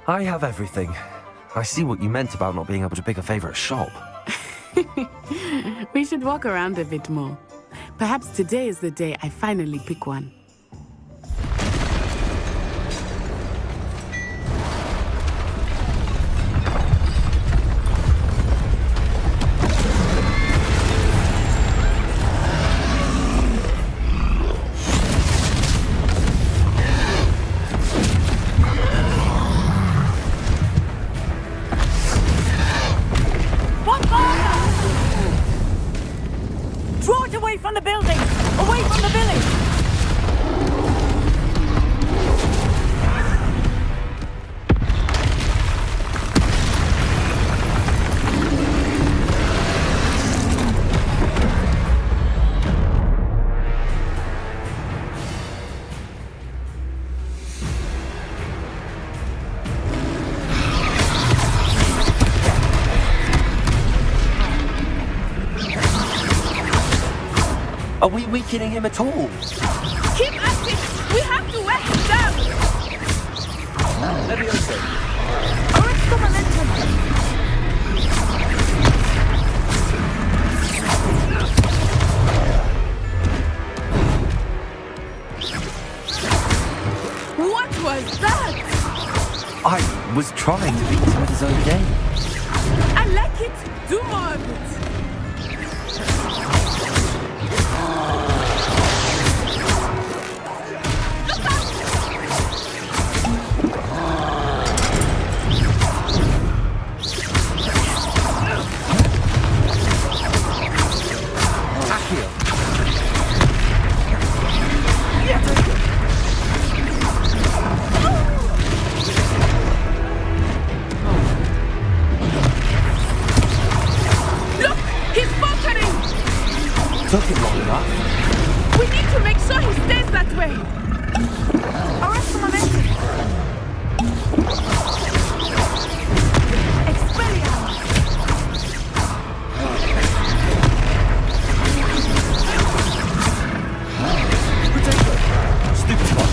I have everything. I see what you meant about not being able to pick a favorite shop. We should walk around a bit more. Perhaps today is the day I finally pick one. From the building! Away from the village! Are we weakening him at all? Keep at it! We have to wear him down! Levioso. Arrest the momentum! What was that? I was trying to beat him at his own game. I like it. Do more of it. Took him long enough. We need to make sure he stays that way. Arrest the momentum! Expelliarmus! Potato! Stupid one.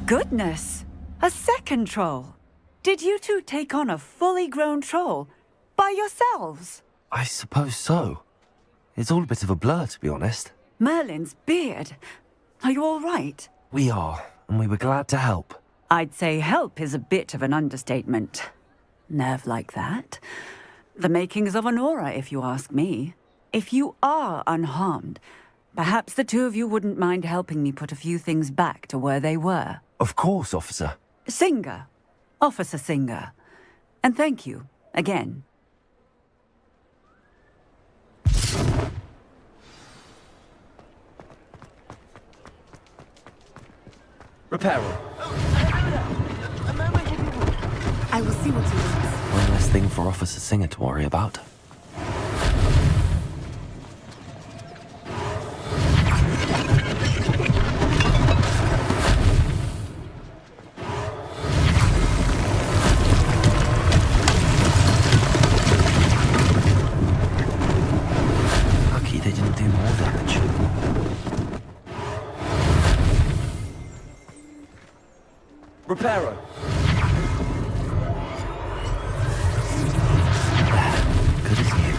Goodness! A second troll! Did you two take on a fully grown troll? By yourselves? I suppose so. It's all a bit of a blur, to be honest. Merlin's beard. Are you all right? We are, and we were glad to help. I'd say help is a bit of an understatement. Nerve like that. The makings of an aura, if you ask me. If you are unharmed, perhaps the two of you wouldn't mind helping me put a few things back to where they were. Of course, officer. Singer. Officer Singer. And thank you, again. Reparo. I will see what he wants. One less thing for Officer Singer to worry about. Lucky they didn't do more damage. Reparo. Good as new.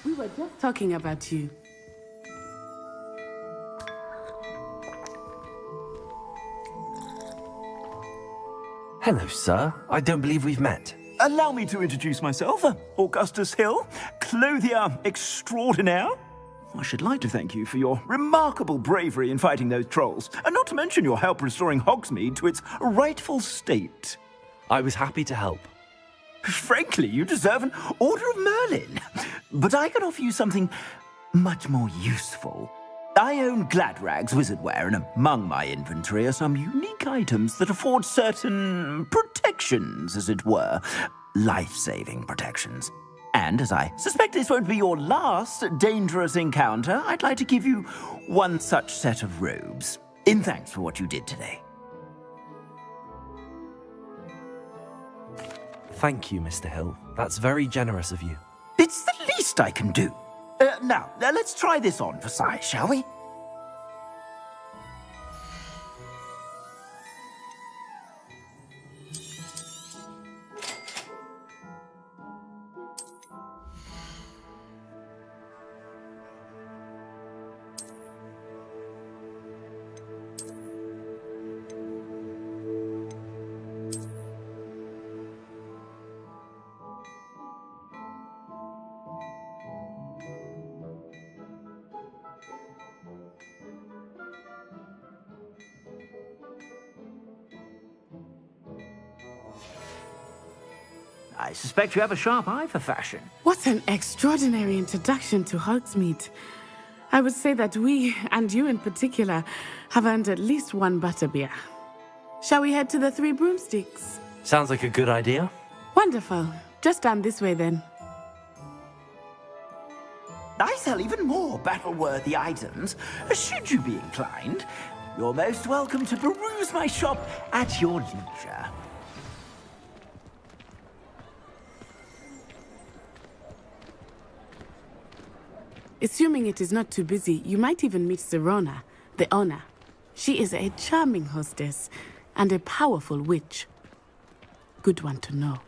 We were just talking about you. Hello, sir. I don't believe we've met. Allow me to introduce myself, Augustus Hill, clothier extraordinaire. I should like to thank you for your remarkable bravery in fighting those trolls, and not to mention your help restoring Hogsmeade to its rightful state. I was happy to help. Frankly, you deserve an Order of Merlin. But I can offer you something much more useful. I own Gladrag's wizardware, and among my inventory are some unique items that afford certain protections, as it were. Life-saving protections. And as I suspect this won't be your last dangerous encounter, I'd like to give you one such set of robes, in thanks for what you did today. Thank you, Mr. Hill. That's very generous of you. It's the least I can do. Now, let's try this on for size, shall we? I suspect you have a sharp eye for fashion. What an extraordinary introduction to Hogsmeade. I would say that we, and you in particular, have earned at least one butterbeer. Shall we head to the Three Broomsticks? Sounds like a good idea. Wonderful. Just down this way then. I sell even more battle-worthy items, should you be inclined. You're most welcome to peruse my shop at your leisure. Assuming it is not too busy, you might even meet Serona, the owner. She is a charming hostess and a powerful witch. Good one to know.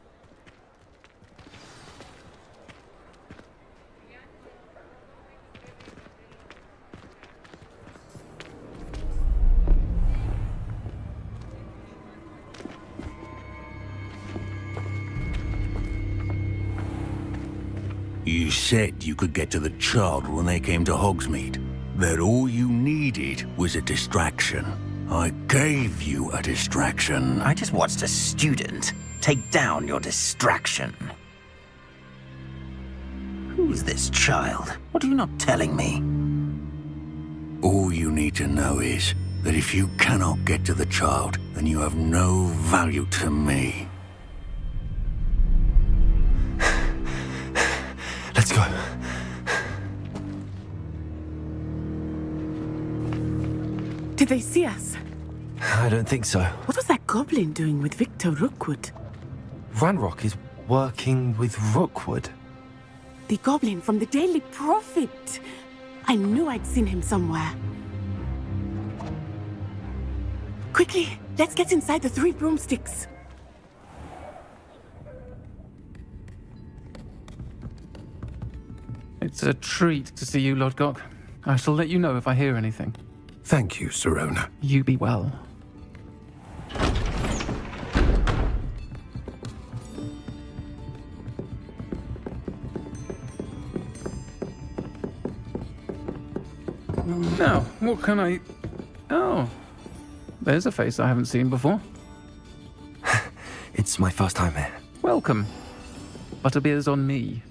You said you could get to the child when they came to Hogsmeade. That all you needed was a distraction. I gave you a distraction. I just watched a student take down your distraction. Who's this child? What are you not telling me? All you need to know is that if you cannot get to the child, then you have no value to me. Let's go. Did they see us? I don't think so. What was that goblin doing with Victor Rookwood? Ranrock is working with Rookwood. The goblin from the Daily Prophet. I knew I'd seen him somewhere. Quickly, let's get inside the Three Broomsticks. It's a treat to see you, Lodgok. I shall let you know if I hear anything. Thank you, Serona. You be well. Now, what can I... Oh, there's a face I haven't seen before. It's my first time here. Welcome. Butterbeer's on me.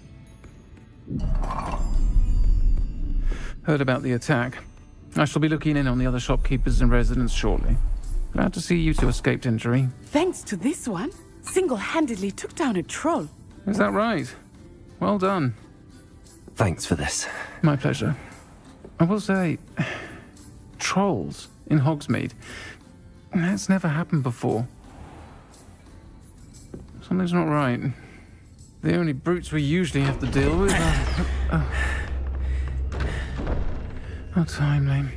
Heard about the attack. I shall be looking in on the other shopkeepers and residents shortly. Glad to see you two escaped injury. Thanks to this one, single-handedly took down a troll. Is that right? Well done. Thanks for this. My pleasure. I will say, trolls in Hogsmeade. That's never happened before. Something's not right. The only brutes we usually have to deal with are... How timely.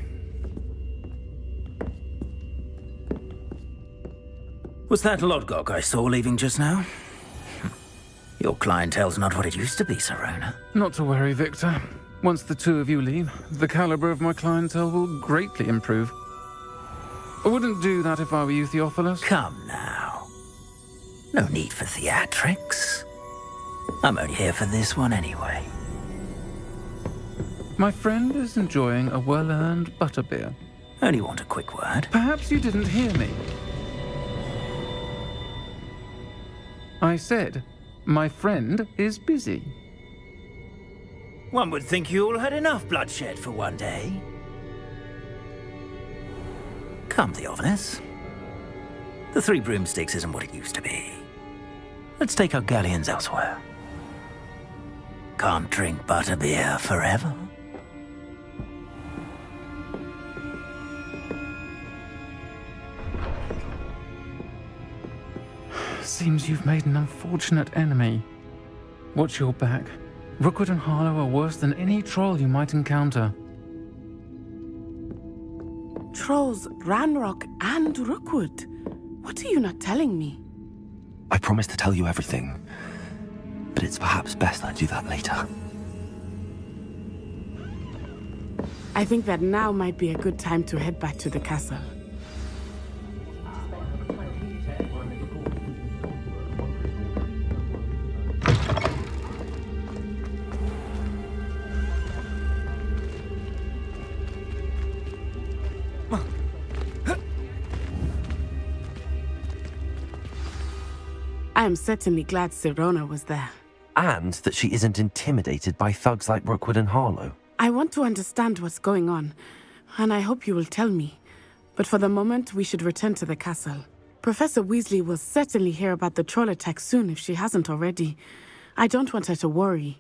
Was that Lodgok I saw leaving just now? Your clientele's not what it used to be, Serona. Not to worry, Victor. Once the two of you leave, the caliber of my clientele will greatly improve. I wouldn't do that if I were you, Theophilus. Come now. No need for theatrics. I'm only here for this one anyway. My friend is enjoying a well-earned butterbeer. Only want a quick word. Perhaps you didn't hear me. I said, my friend is busy. One would think you all had enough bloodshed for one day. Come, Theophilus. The Three Broomsticks isn't what it used to be. Let's take our galleons elsewhere. Can't drink butterbeer forever. Seems you've made an unfortunate enemy. Watch your back. Rookwood and Harlow are worse than any troll you might encounter. Trolls, Ranrock, and Rookwood. What are you not telling me? I promised to tell you everything, but it's perhaps best I do that later. I think that now might be a good time to head back to the castle. I am certainly glad Sirona was there. And that she isn't intimidated by thugs like Rookwood and Harlow. I want to understand what's going on, and I hope you will tell me. But for the moment, we should return to the castle. Professor Weasley will certainly hear about the troll attack soon if she hasn't already. I don't want her to worry.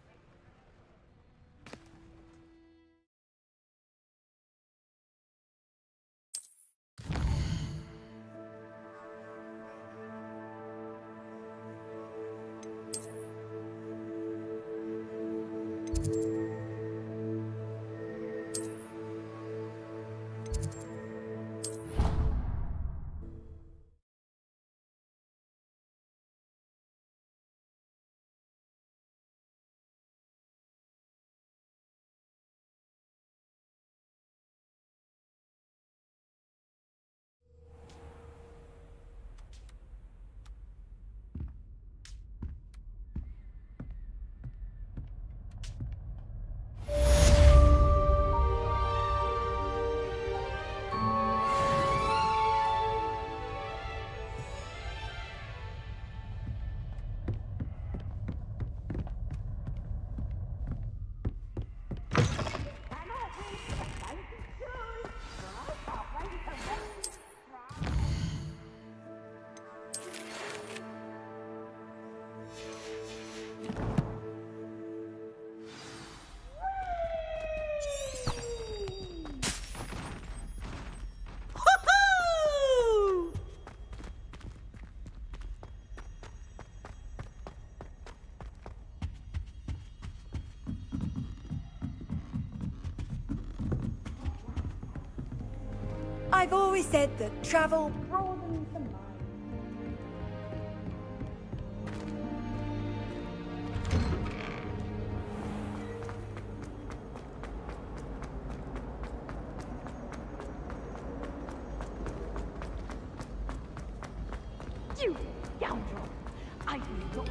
I've always said that travel broadens the mind. You scoundrel! I do not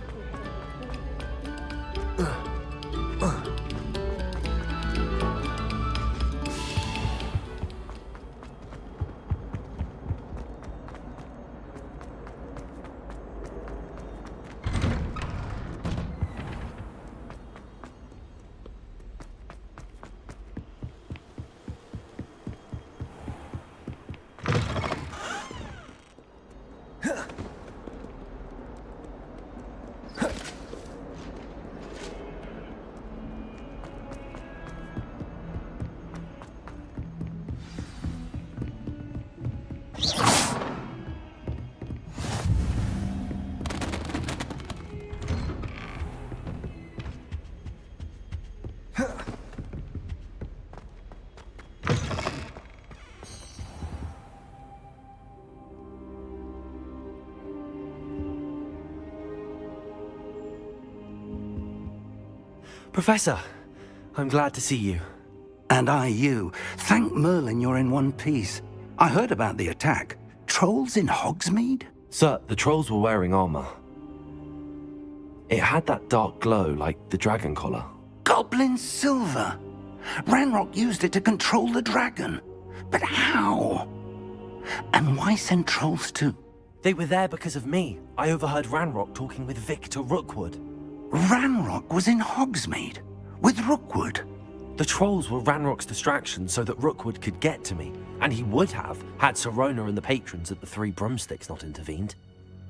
Professor, I'm glad to see you. And I you. Thank Merlin you're in one piece. I heard about the attack. Trolls in Hogsmeade? Sir, the trolls were wearing armor. It had that dark glow like the dragon collar. Goblin silver. Ranrock used it to control the dragon. But how? And why send trolls to... They were there because of me. I overheard Ranrock talking with Victor Rookwood. Ranrock was in Hogsmeade with Rookwood. The trolls were Ranrock's distraction so that Rookwood could get to me, and he would have had Sirona and the patrons at the Three Broomsticks not intervened.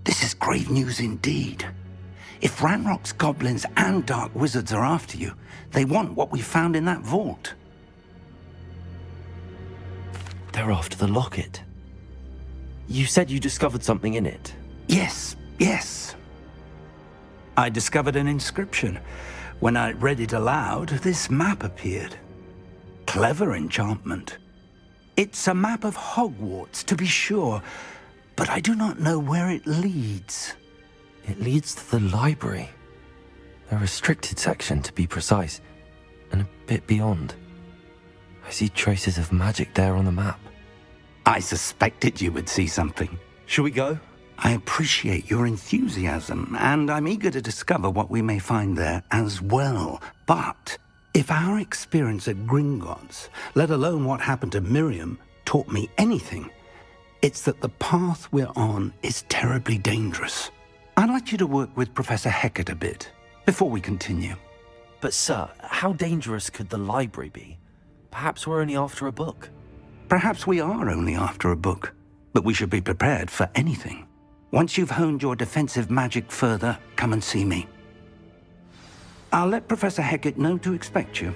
This is grave news indeed. If Ranrock's goblins and dark wizards are after you, they want what we found in that vault. They're after the locket. You said you discovered something in it. Yes. I discovered an inscription. When I read it aloud, this map appeared. Clever enchantment. It's a map of Hogwarts, to be sure, but I do not know where it leads. It leads to the library. A restricted section, to be precise, and a bit beyond. I see traces of magic there on the map. I suspected you would see something. Shall we go? I appreciate your enthusiasm, and I'm eager to discover what we may find there as well. But if our experience at Gringotts, let alone what happened to Miriam, taught me anything, it's that the path we're on is terribly dangerous. I'd like you to work with Professor Hecat a bit before we continue. But sir, how dangerous could the library be? Perhaps we're only after a book. Perhaps we are only after a book, but we should be prepared for anything. Once you've honed your defensive magic further, come and see me. I'll let Professor Hecat know to expect you.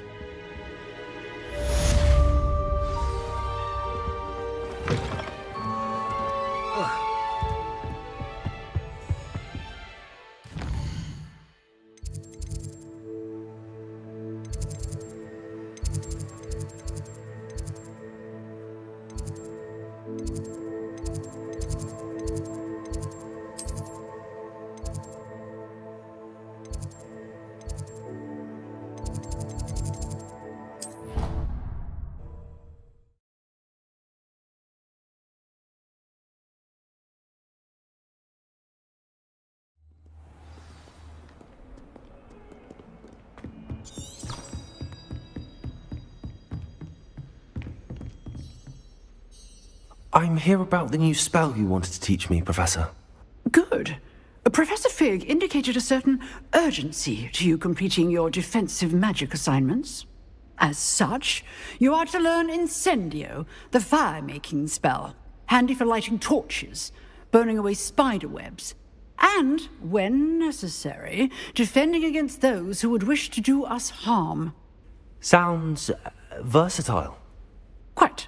I'm here about the new spell you wanted to teach me, Professor. Good. Professor Fig indicated a certain urgency to you completing your defensive magic assignments. As such, you are to learn Incendio, the fire-making spell, handy for lighting torches, burning away spider webs, and, when necessary, defending against those who would wish to do us harm. Sounds versatile. Quite.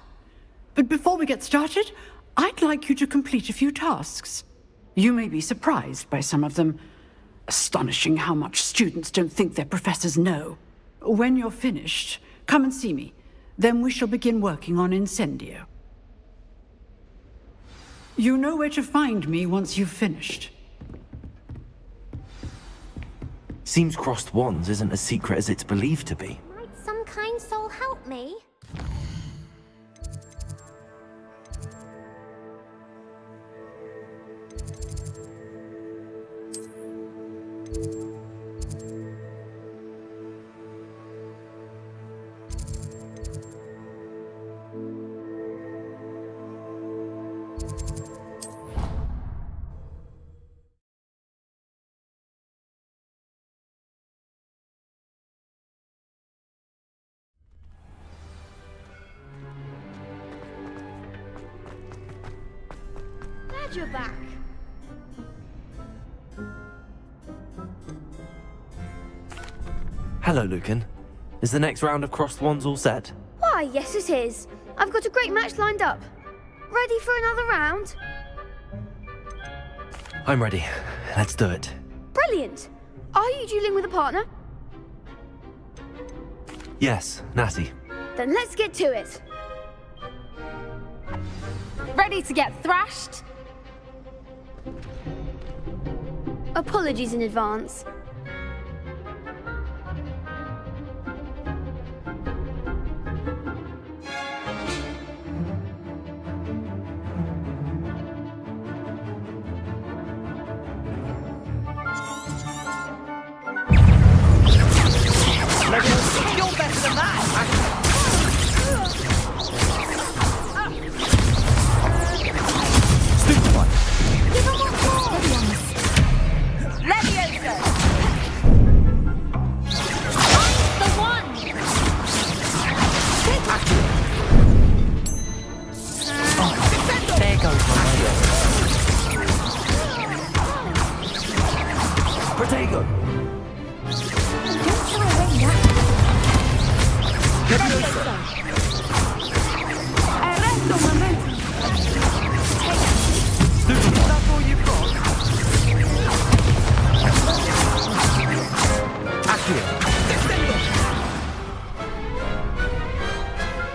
But before we get started, I'd like you to complete a few tasks. You may be surprised by some of them. Astonishing how much students don't think their professors know. When you're finished, come and see me. Then we shall begin working on Incendio. You know where to find me once you've finished. Seems crossed wands isn't as secret as it's believed to be. Might some kind soul help me? Glad you're back. Hello, Lucan. Is the next round of crossed wands all set? Why, yes it is. I've got a great match lined up. Ready for another round? I'm ready. Let's do it. Brilliant. Are you dueling with a partner? Yes, Natty. Then let's get to it. Ready to get thrashed? Apologies in advance. You're better than that!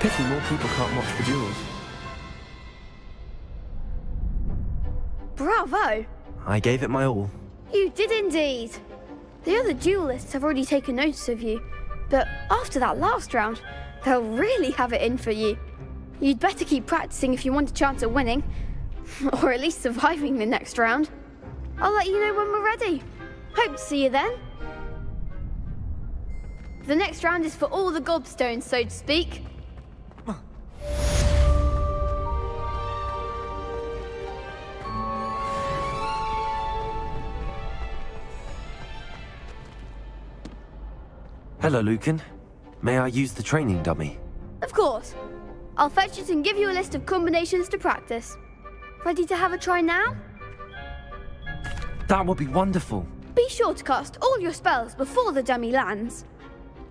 Pity more people can't watch the duels. Bravo! I gave it my all. You did indeed. The other duelists have already taken notice of you, but after that last round, they'll really have it in for you. You'd better keep practicing if you want a chance at winning, or at least surviving the next round. I'll let you know when we're ready. Hope to see you then. The next round is for all the gobstones, so to speak. Hello, Lucan. May I use the training dummy? Of course. I'll fetch it and give you a list of combinations to practice. Ready to have a try now? That would be wonderful. Be sure to cast all your spells before the dummy lands.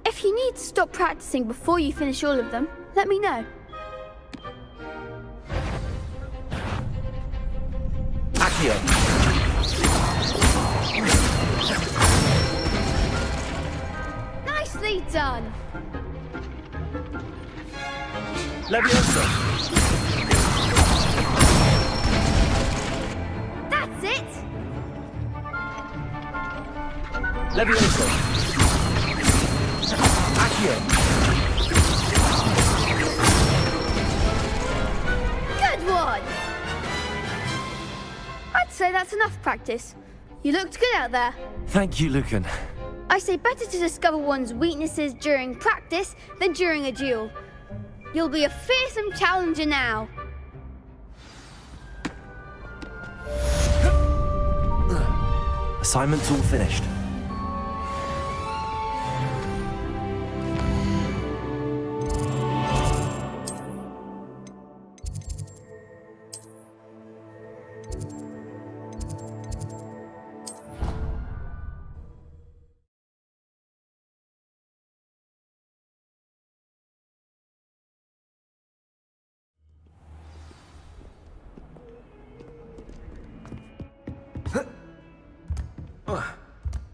If you need to stop practicing before you finish all of them, let me know. Accio. Nicely done. Leviosa. That's it. Leviosa. Accio. Good one. I'd say that's enough practice. You looked good out there. Thank you, Lucan. I say better to discover one's weaknesses during practice than during a duel. You'll be a fearsome challenger now. Assignment's all finished.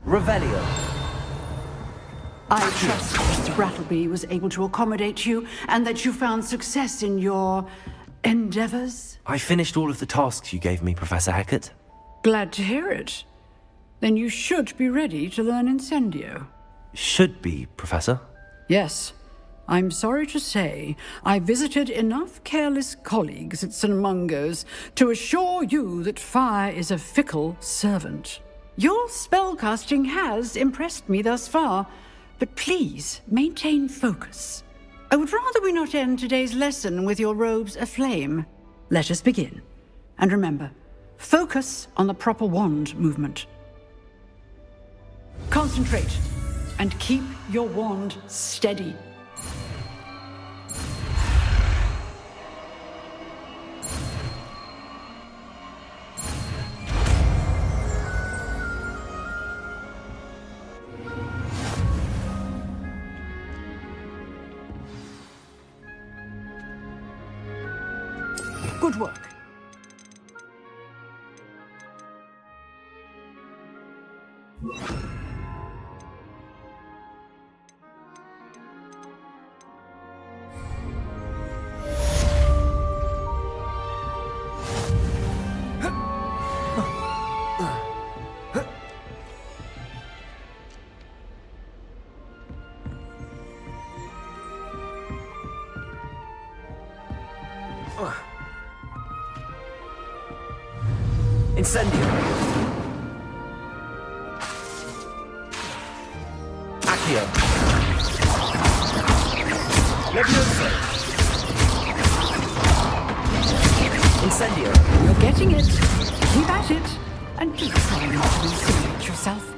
Revelio. I trust Mr. Brattleby was able to accommodate you and that you found success in your endeavors. I finished all of the tasks you gave me, Professor Hecat. Glad to hear it. Then you should be ready to learn Incendio. Should be, Professor. Yes. I'm sorry to say, I visited enough careless colleagues at St. Mungo's to assure you that fire is a fickle servant. Your spellcasting has impressed me thus far, but please maintain focus. I would rather we not end today's lesson with your robes aflame. Let us begin. And remember, focus on the proper wand movement. Concentrate, and keep your wand steady. Good work. Incendio. Accio. Leviosa. Incendio. You're getting it. Keep at it. And do try not to insinuate yourself.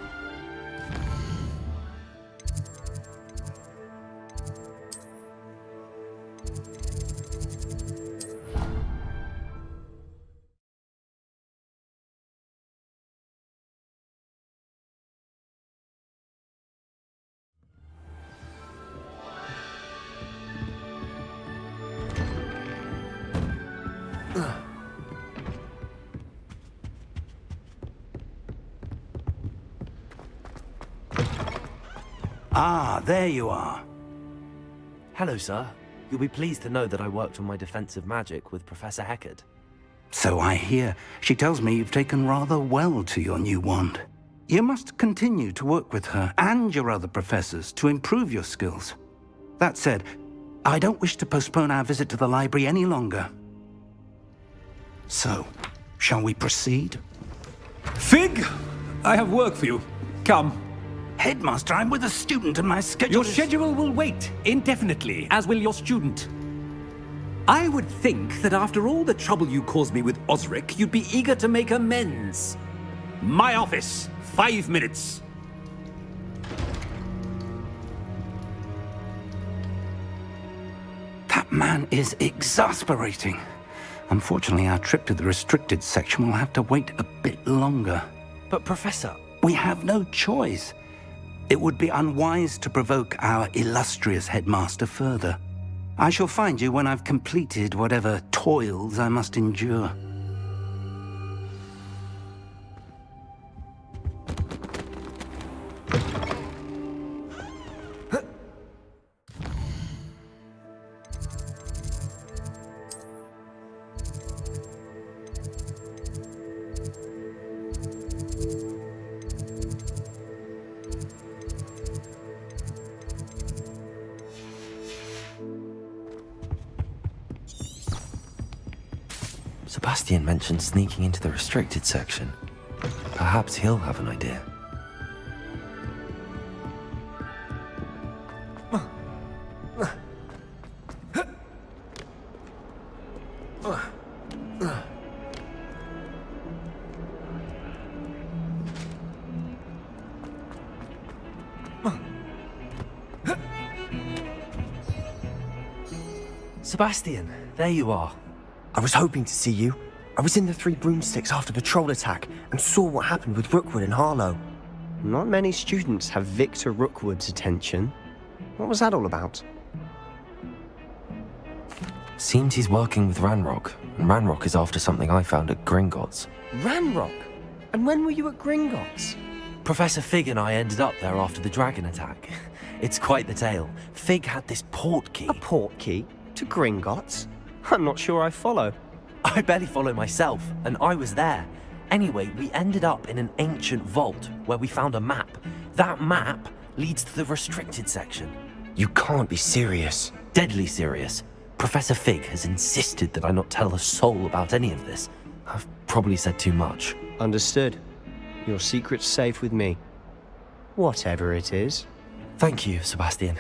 Ah, there you are. Hello, sir. You'll be pleased to know that I worked on my defensive magic with Professor Heckard. So I hear. She tells me you've taken rather well to your new wand. You must continue to work with her and your other professors to improve your skills. That said, I don't wish to postpone our visit to the library any longer. So, shall we proceed? Fig! I have work for you. Come. Headmaster, I'm with a student and my schedule Your schedule will wait indefinitely, as will your student. I would think that after all the trouble you caused me with Osric, you'd be eager to make amends. My office, 5 minutes. That man is exasperating. Unfortunately, our trip to the restricted section will have to wait a bit longer. But, Professor... We have no choice. It would be unwise to provoke our illustrious headmaster further. I shall find you when I've completed whatever toils I must endure. Sebastian mentioned sneaking into the restricted section. Perhaps he'll have an idea. Sebastian, there you are. I was hoping to see you. I was in the Three Broomsticks after the troll attack and saw what happened with Rookwood and Harlow. Not many students have Victor Rookwood's attention. What was that all about? Seems he's working with Ranrock, and Ranrock is after something I found at Gringotts. Ranrock? And when were you at Gringotts? Professor Fig and I ended up there after the dragon attack. It's quite the tale. Fig had this port key. A port key? To Gringotts? I'm not sure I follow. I barely follow myself, and I was there. Anyway, we ended up in an ancient vault where we found a map. That map leads to the restricted section. You can't be serious. Deadly serious. Professor Fig has insisted that I not tell a soul about any of this. I've probably said too much. Understood. Your secret's safe with me. Whatever it is. Thank you, Sebastian.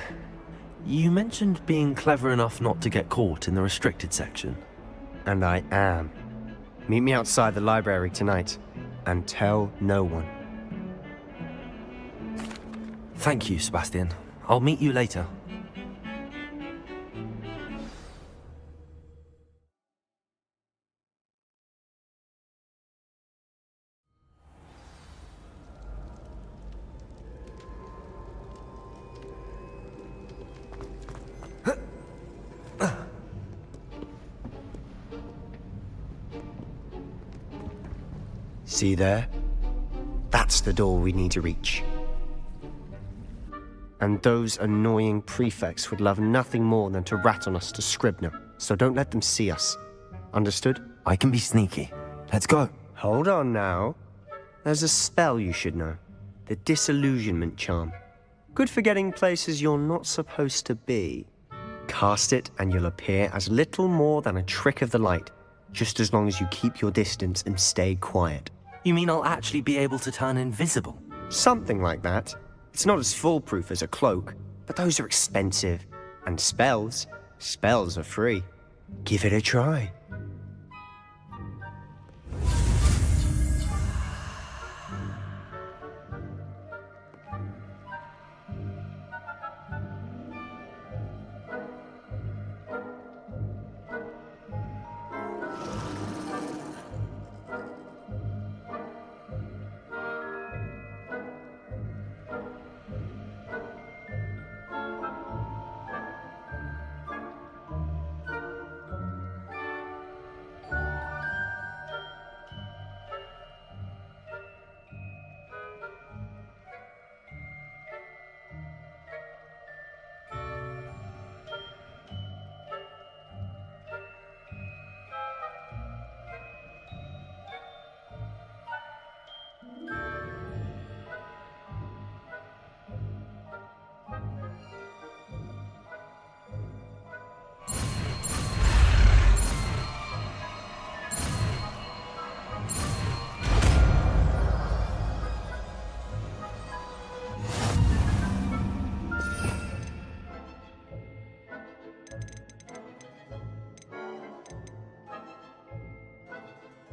You mentioned being clever enough not to get caught in the restricted section. And I am. Meet me outside the library tonight, and tell no one. Thank you, Sebastian. I'll meet you later. See there? That's the door we need to reach. And those annoying prefects would love nothing more than to rat on us to Scribner, so don't let them see us. Understood? I can be sneaky. Let's go. Hold on now. There's a spell you should know. The Disillusionment Charm. Good for getting places you're not supposed to be. Cast it and you'll appear as little more than a trick of the light, just as long as you keep your distance and stay quiet. You mean I'll actually be able to turn invisible? Something like that. It's not as foolproof as a cloak, but those are expensive. And spells are free. Give it a try.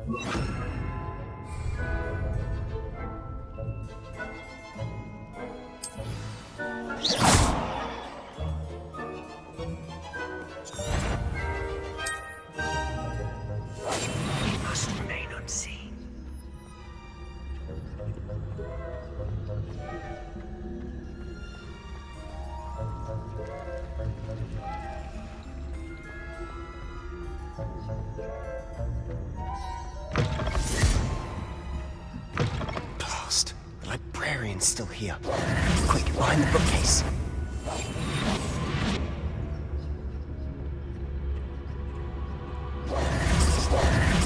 We must remain unseen. Blast! The librarian's still here. Quick, behind the bookcase.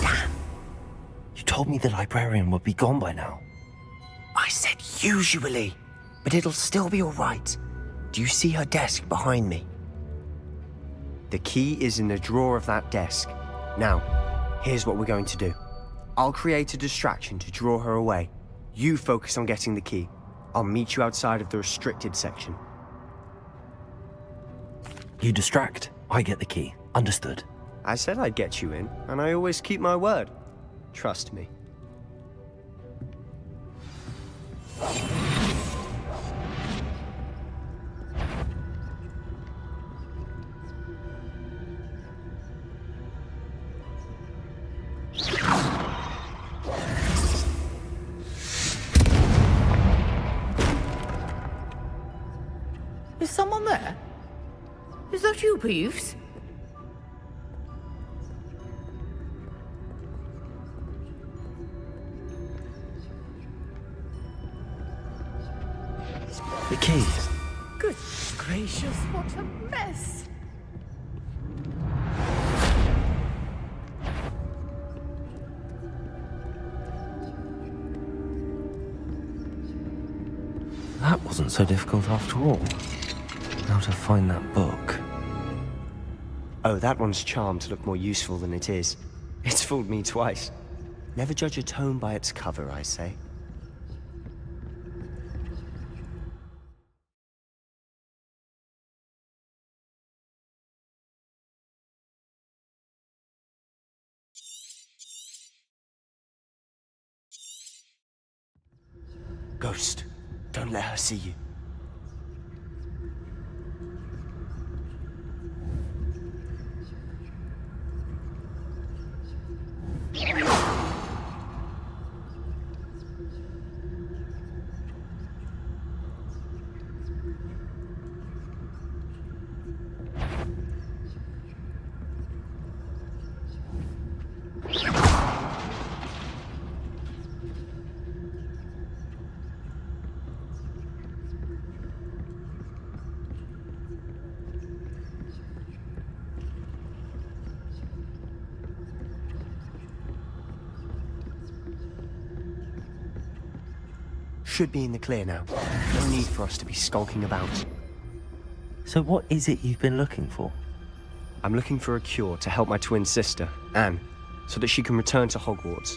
Damn! You told me the librarian would be gone by now. I said usually, but it'll still be all right. Do you see her desk behind me? The key is in the drawer of that desk. Now, here's what we're going to do. I'll create a distraction to draw her away. You focus on getting the key. I'll meet you outside of the restricted section. You distract, I get the key. Understood. I said I'd get you in, and I always keep my word. Trust me. Is someone there? Is that you, Peeves? The key. Good gracious, what a mess! That wasn't so difficult after all. Now to find that book. Oh, that one's charmed to look more useful than it is. It's fooled me twice. Never judge a tome by its cover, I say. Ghost, don't let her see you. Should be in the clear now. No need for us to be skulking about. So what is it you've been looking for? I'm looking for a cure to help my twin sister, Anne, so that she can return to Hogwarts.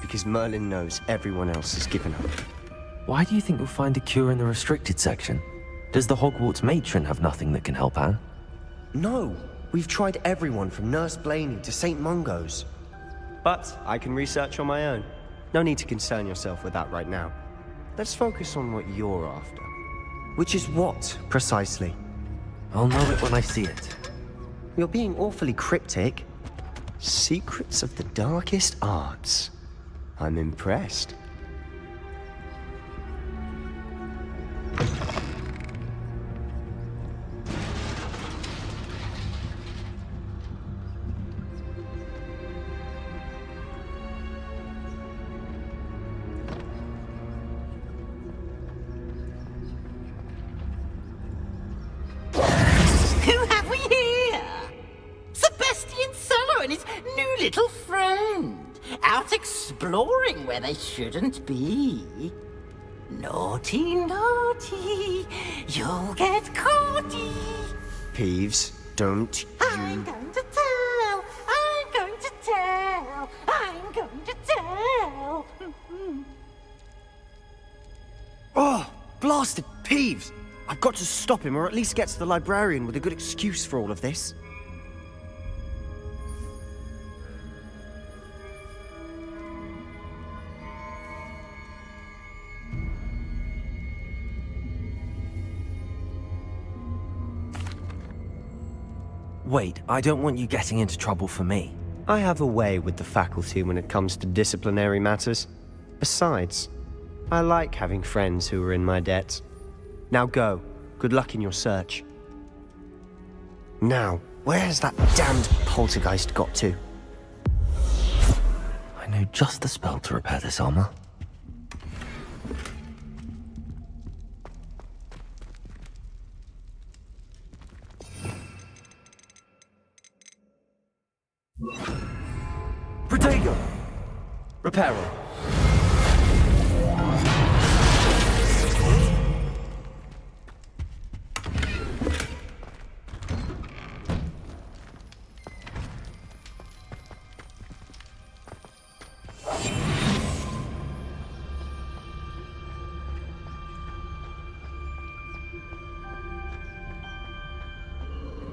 Because Merlin knows everyone else has given up. Why do you think you'll find a cure in the restricted section? Does the Hogwarts matron have nothing that can help Anne? No! We've tried everyone from Nurse Blaney to St. Mungo's. But I can research on my own. No need to concern yourself with that right now. Let's focus on what you're after. Which is what, precisely? I'll know it when I see it. You're being awfully cryptic. Secrets of the darkest arts. I'm impressed. Who have we here? Sebastian Cello and his new little friend. Out exploring where they shouldn't be. Naughty, naughty, you'll get caughty. Peeves, don't I'm going to tell, I'm going to tell, I'm going to tell. Oh, blasted Peeves! I've got to stop him, or at least get to the librarian with a good excuse for all of this. Wait, I don't want you getting into trouble for me. I have a way with the faculty when it comes to disciplinary matters. Besides, I like having friends who are in my debt. Now go. Good luck in your search. Now, where's that damned poltergeist got to? I know just the spell to repair this armor. Protego! Reparo!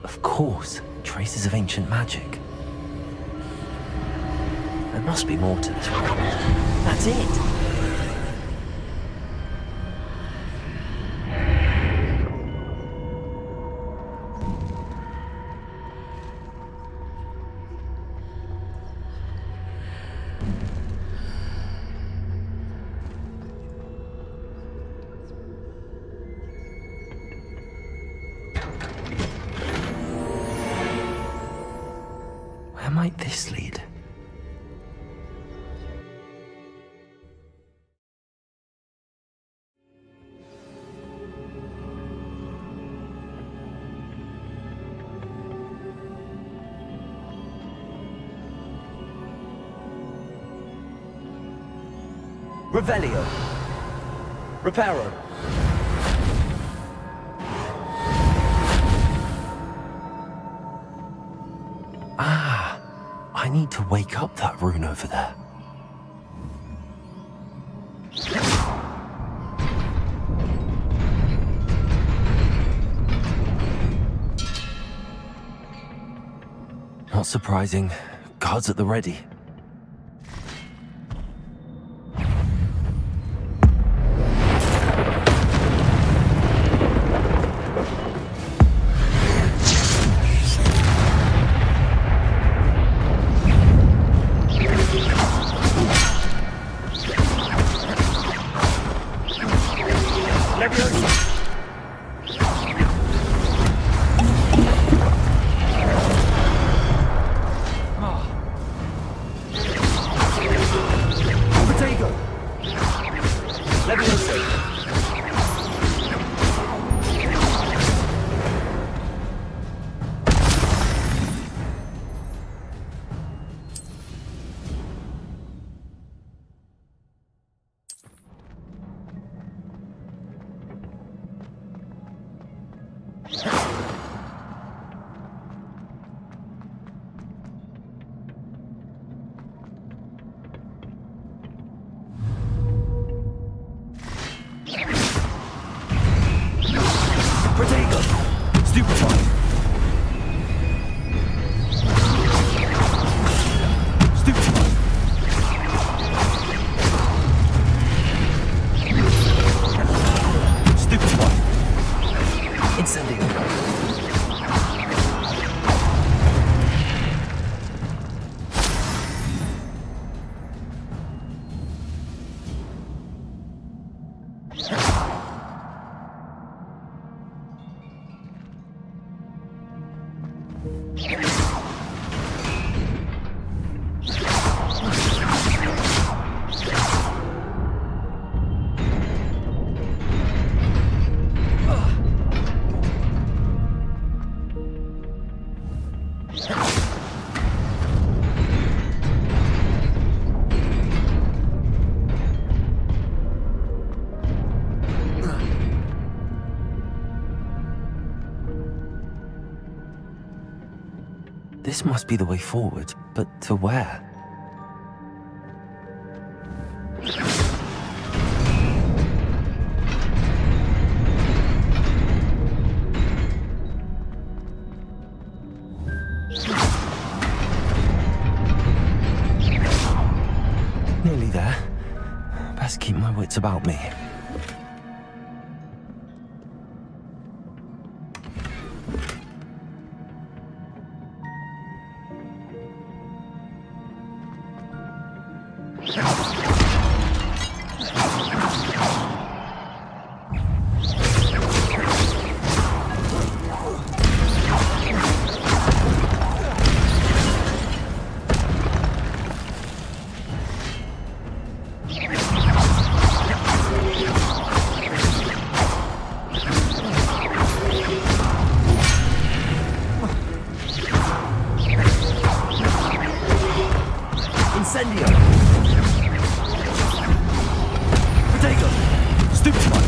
Of course, traces of ancient magic. There must be more to this one. That's it! Where might this lead? Revelio. Reparo. Ah, I need to wake up that rune over there. Not surprising. Guards at the ready. This must be the way forward, but to where? Nearly there. Best keep my wits about me. Incendio! Protego! Stupefy!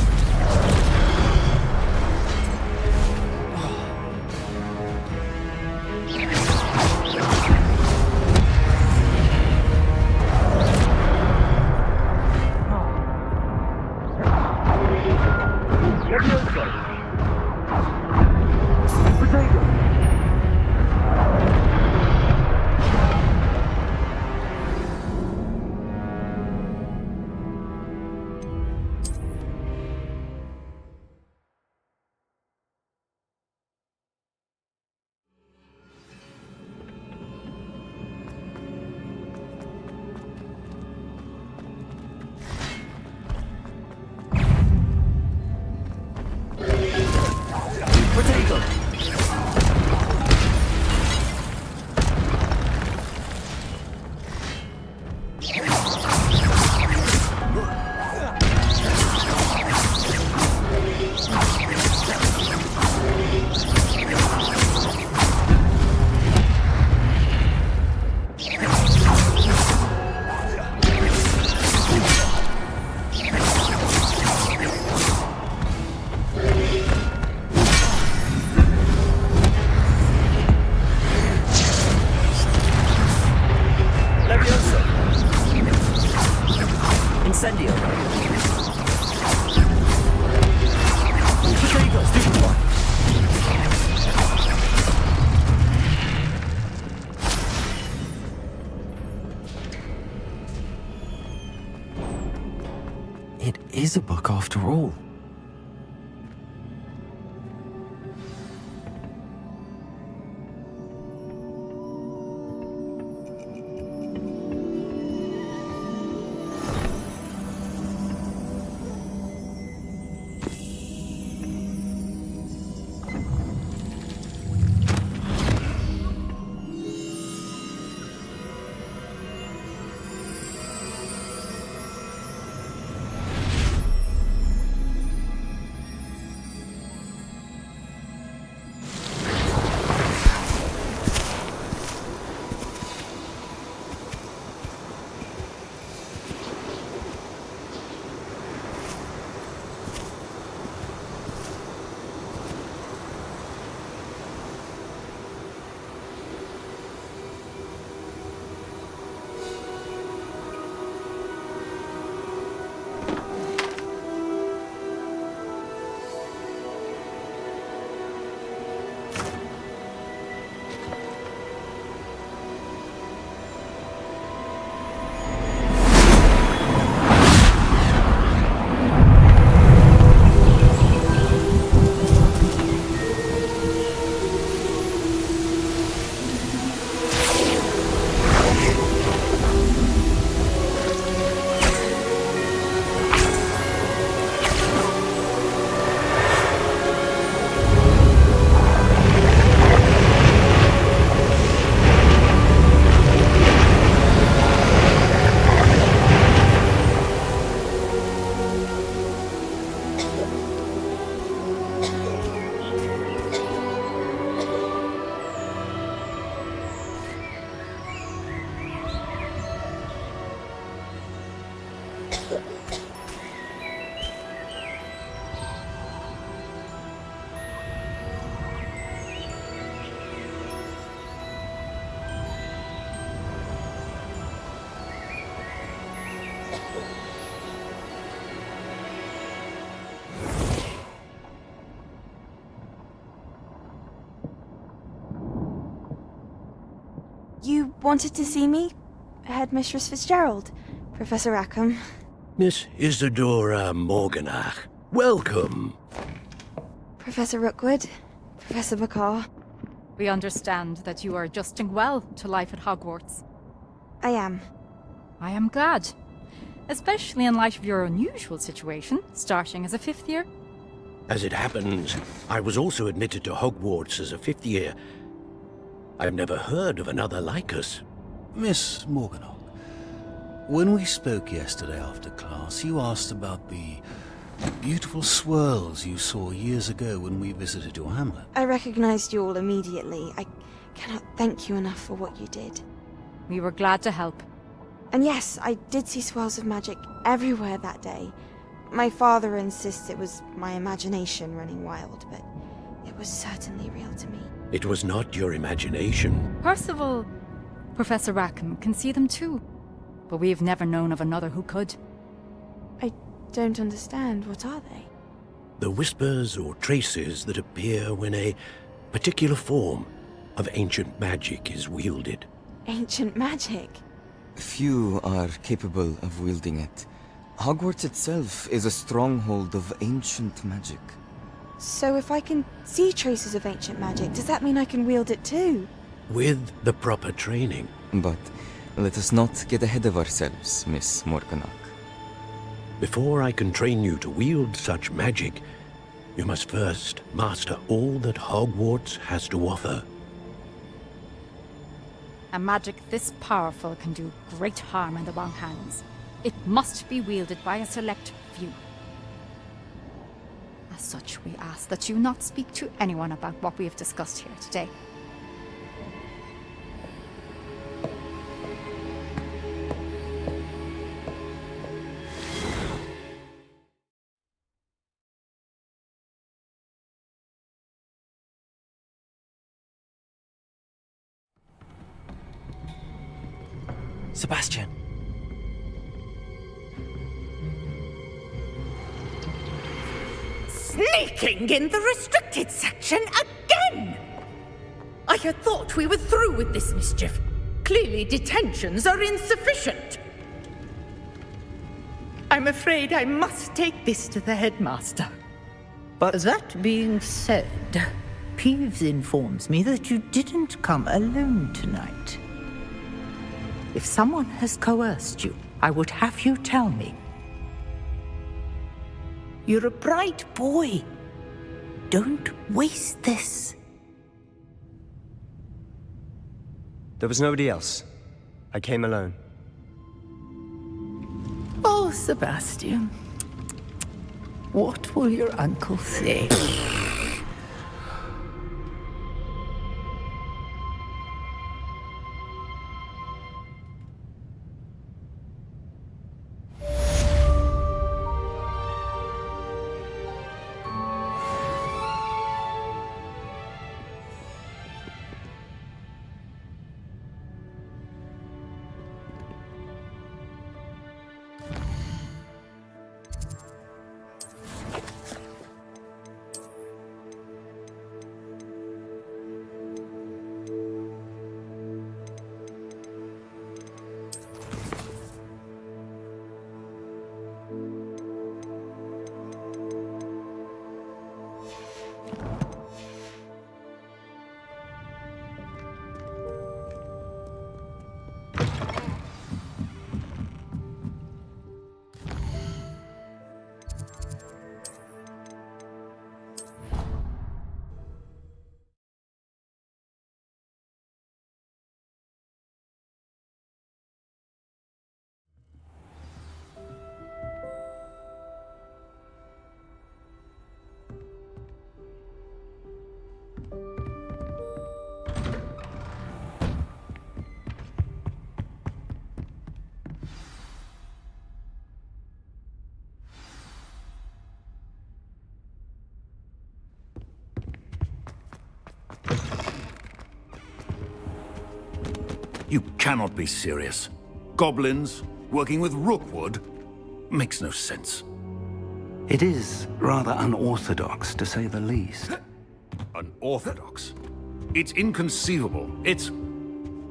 Incendio! Protego! Stupefy! It is a book after all. You wanted to see me? Headmistress Fitzgerald, Professor Rackham. Miss Isadora Morganach, welcome. Professor Rookwood, Professor McCaw. We understand that you are adjusting well to life at Hogwarts. I am. I am glad. Especially in light of your unusual situation, starting as a 5th year. As it happens, I was also admitted to Hogwarts as a 5th year. I've never heard of another like us. Miss Morganach, when we spoke yesterday after class, you asked about the beautiful swirls you saw years ago when we visited your hamlet. I recognized you all immediately. I cannot thank you enough for what you did. We were glad to help. And yes, I did see swirls of magic everywhere that day. My father insists it was my imagination running wild, but it was certainly real to me. It was not your imagination. Percival, Professor Rackham can see them too. But we've never known of another who could. I don't understand. What are they? The whispers or traces that appear when a particular form of ancient magic is wielded. Ancient magic? Few are capable of wielding it. Hogwarts itself is a stronghold of ancient magic. So if I can see traces of ancient magic, does that mean I can wield it too? With the proper training. But let us not get ahead of ourselves, Miss Morganach. Before I can train you to wield such magic, you must first master all that Hogwarts has to offer. A magic this powerful can do great harm in the wrong hands. It must be wielded by a select few. As such, we ask that you not speak to anyone about what we have discussed here today. Sebastian. Sneaking in the restricted section again! I had thought we were through with this mischief. Clearly detentions are insufficient. I'm afraid I must take this to the headmaster. But that being said, Peeves informs me that you didn't come alone tonight. If someone has coerced you, I would have you tell me. You're a bright boy. Don't waste this. There was nobody else. I came alone. Oh, Sebastian. What will your uncle say? You cannot be serious. Goblins working with Rookwood makes no sense. It is rather unorthodox, to say the least. Unorthodox? It's inconceivable. It's...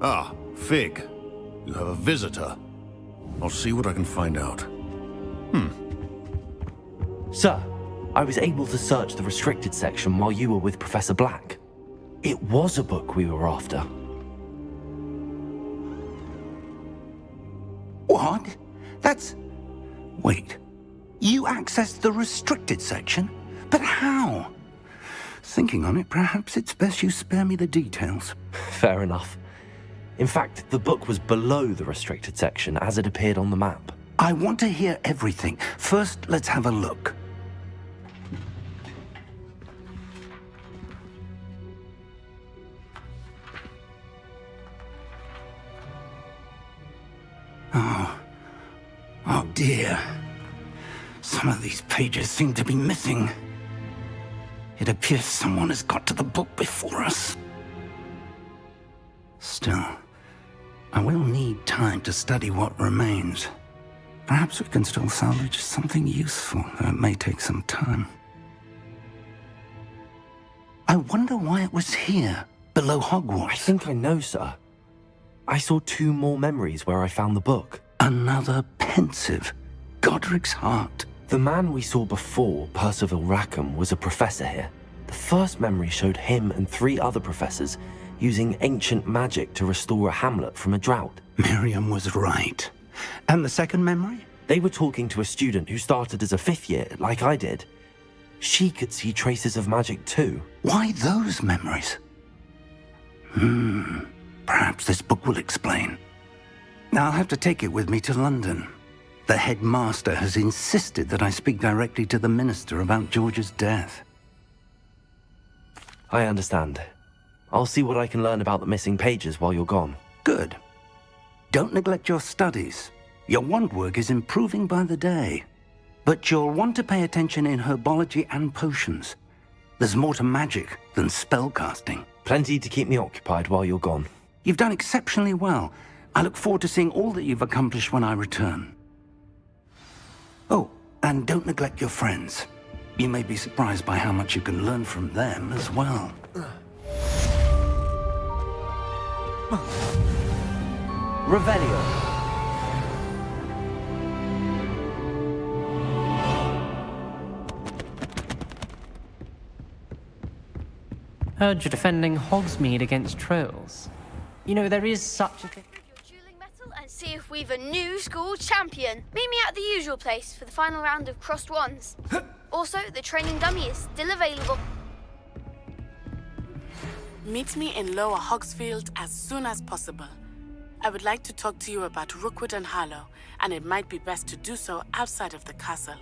Ah, Fig. You have a visitor. I'll see what I can find out. Sir, I was able to search the restricted section while you were with Professor Black. It was a book we were after. What? What? That's... Wait. You accessed the restricted section? But how? Thinking on it, perhaps it's best you spare me the details. Fair enough. In fact, the book was below the restricted section as it appeared on the map. I want to hear everything. First, let's have a look. Oh dear. Some of these pages seem to be missing. It appears someone has got to the book before us. Still, I will need time to study what remains. Perhaps we can still salvage something useful, though it may take some time. I wonder why it was here, below Hogwarts. I think I know, sir. I saw 2 more memories where I found the book. Another pensive. Godric's heart. The man we saw before, Percival Rackham, was a professor here. The first memory showed him and 3 other professors using ancient magic to restore a hamlet from a drought. Miriam was right. And the second memory? They were talking to a student who started as a 5th year, like I did. She could see traces of magic too. Why those memories? Perhaps this book will explain. I'll have to take it with me to London. The headmaster has insisted that I speak directly to the minister about George's death. I understand. I'll see what I can learn about the missing pages while you're gone. Good. Don't neglect your studies. Your wand work is improving by the day. But you'll want to pay attention in herbology and potions. There's more to magic than spellcasting. Plenty to keep me occupied while you're gone. You've done exceptionally well. I look forward to seeing all that you've accomplished when I return. Oh, and don't neglect your friends. You may be surprised by how much you can learn from them as well. Revelio. Heard you're defending Hogsmeade against trolls. You know, there is such a thing. And see if we've a new school champion. Meet me at the usual place for the final round of crossed wands. Also, the training dummy is still available. Meet me in Lower Hogsfield as soon as possible. I would like to talk to you about Rookwood and Harlow, and it might be best to do so outside of the castle.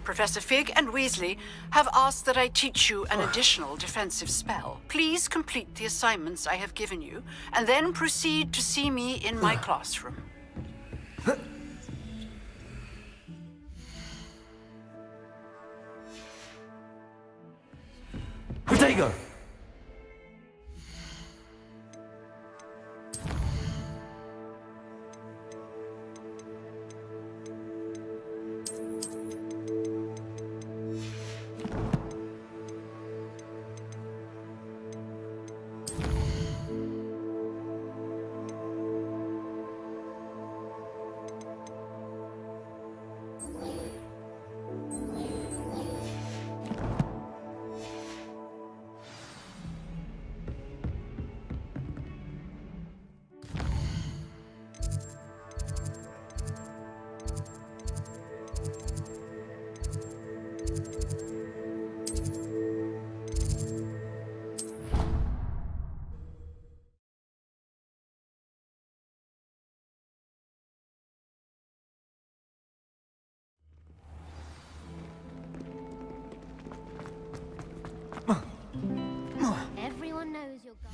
Professor Fig and Weasley have asked that I teach you an additional defensive spell. Please complete the assignments I have given you, and then proceed to see me in my classroom. Protego! Everyone knows you're gone.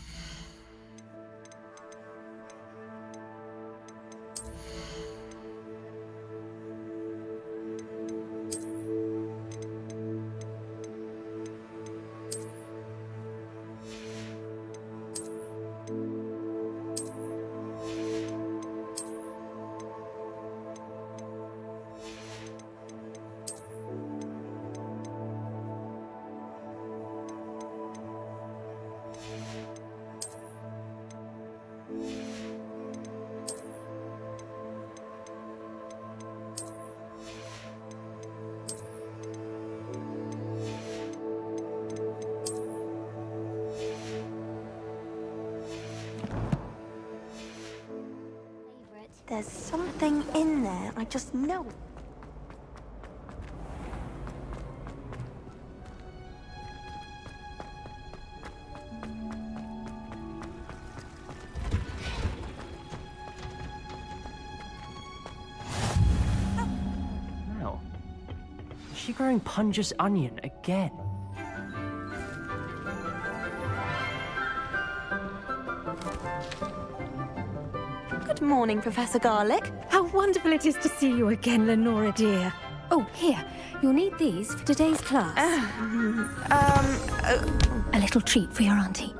There's something in there, I just know. Now, is she growing Punja's onion again? Good morning, Professor Garlic. How wonderful it is to see you again, Lenora dear. Oh, here. You'll need these for today's class. A little treat for your auntie.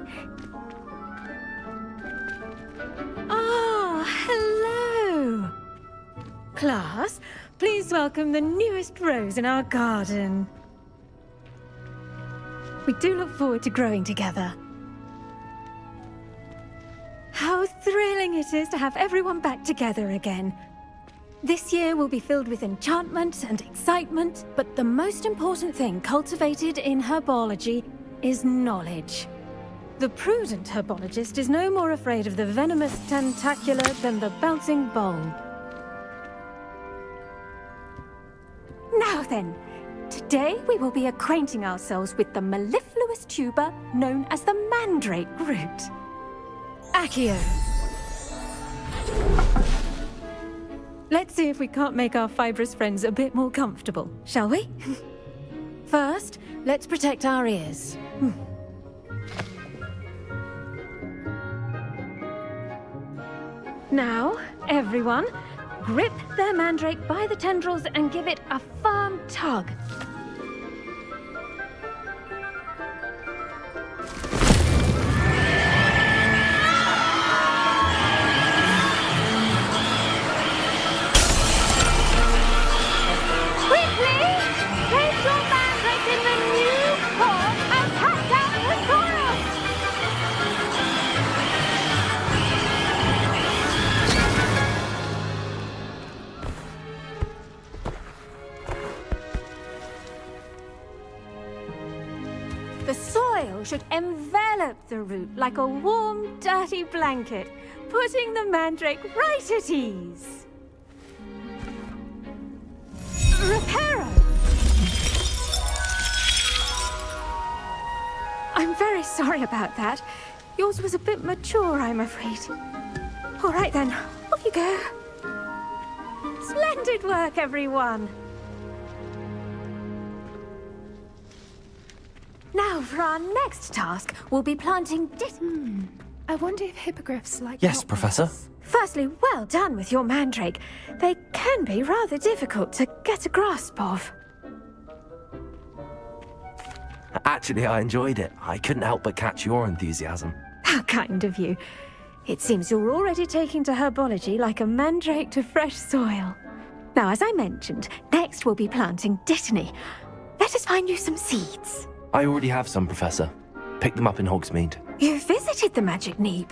Ah, hello. Class, please welcome the newest rose in our garden. We do look forward to growing together. How thrilling it is to have everyone back together again. This year will be filled with enchantment and excitement, but the most important thing cultivated in herbology is knowledge. The prudent herbologist is no more afraid of the venomous tentacular than the bouncing bulb. Now then, today we will be acquainting ourselves with the mellifluous tuber known as the mandrake root. Accio. Let's see if we can't make our fibrous friends a bit more comfortable, shall we? First, let's protect our ears. Now, everyone, grip their mandrake by the tendrils and give it a firm tug. The soil should envelop the root like a warm, dirty blanket, putting the mandrake right at ease. Reparo! I'm very sorry about that. Yours was a bit mature, I'm afraid. All right then, off you go. Splendid work, everyone. Now, for our next task, we'll be planting I wonder if hippogriffs like... Yes, Professor. Firstly, well done with your mandrake. They can be rather difficult to get a grasp of. Actually, I enjoyed it. I couldn't help but catch your enthusiasm. How kind of you. It seems you're already taking to herbology like a mandrake to fresh soil. Now, as I mentioned, next we'll be planting dittany. Let us find you some seeds. I already have some, Professor. Picked them up in Hogsmeade. You visited the Magic Neep.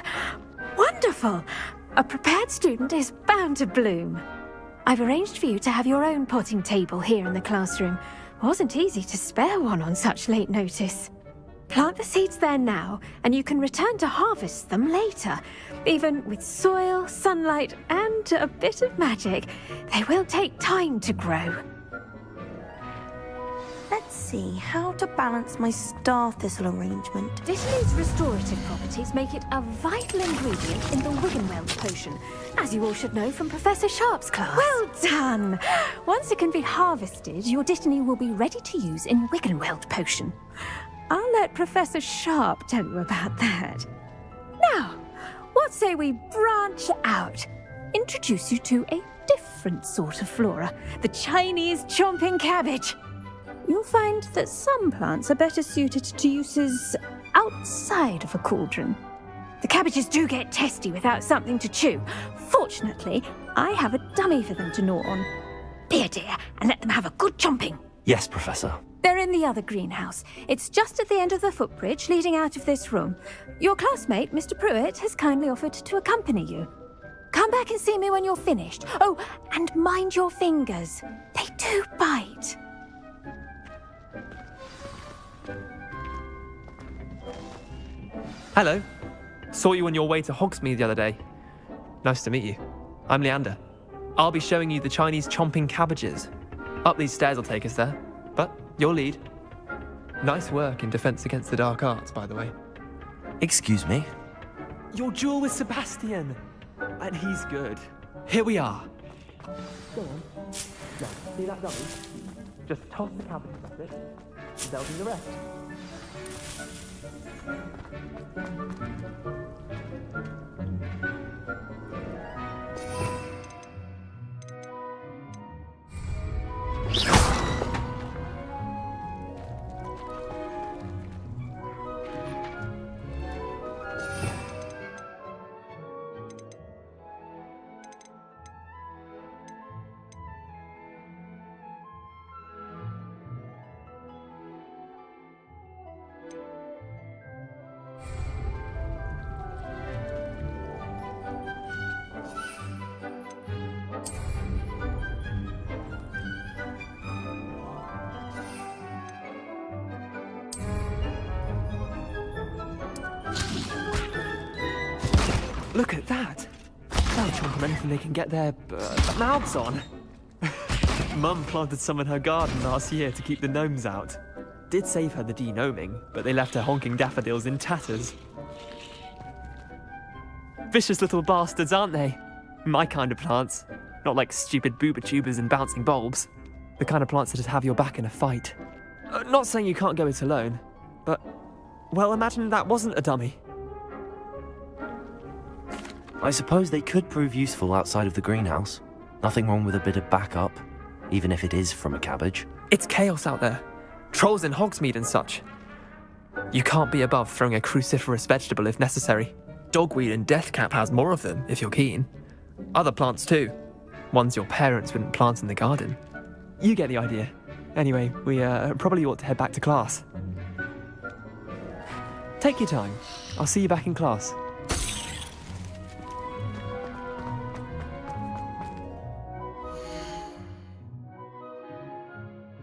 Wonderful! A prepared student is bound to bloom. I've arranged for you to have your own potting table here in the classroom. Wasn't easy to spare one on such late notice. Plant the seeds there now, and you can return to harvest them later. Even with soil, sunlight, and a bit of magic, they will take time to grow. Let's see how to balance my star thistle arrangement. Dittany's restorative properties make it a vital ingredient in the Wiggenweld potion, as you all should know from Professor Sharp's class. Well done! Once it can be harvested, your Dittany will be ready to use in Wiggenweld potion. I'll let Professor Sharp tell you about that. Now, what say we branch out? Introduce you to a different sort of flora, the Chinese chomping cabbage. You'll find that some plants are better suited to uses outside of a cauldron. The cabbages do get testy without something to chew. Fortunately, I have a dummy for them to gnaw on. Be a dear and let them have a good chomping. Yes, Professor. They're in the other greenhouse. It's just at the end of the footbridge leading out of this room. Your classmate, Mr. Pruitt, has kindly offered to accompany you. Come back and see me when you're finished. Oh, and mind your fingers. They do bite. Hello. Saw you on your way to Hogsmeade the other day. Nice to meet you. I'm Leander. I'll be showing you the Chinese chomping cabbages. Up these stairs will take us there, but you'll lead. Nice work in defense against the dark arts, by the way. Excuse me? Your duel with Sebastian! And he's good. Here we are. Go on. Now, see that dummy? Just toss the cabbages at it, and they'll do the rest. Look at that! They'll chomp on anything they can get their mouths on. Mum planted some in her garden last year to keep the gnomes out. Did save her the de-gnoming, but they left her honking daffodils in tatters. Vicious little bastards, aren't they? My kind of plants. Not like stupid booba tubers and bouncing bulbs. The kind of plants that just have your back in a fight. Not saying you can't go it alone, but... well, imagine that wasn't a dummy. I suppose they could prove useful outside of the greenhouse. Nothing wrong with a bit of backup, even if it is from a cabbage. It's chaos out there. Trolls in Hogsmeade and such. You can't be above throwing a cruciferous vegetable if necessary. Dogweed and deathcap has more of them, if you're keen. Other plants too. Ones your parents wouldn't plant in the garden. You get the idea. Anyway, we probably ought to head back to class. Take your time. I'll see you back in class.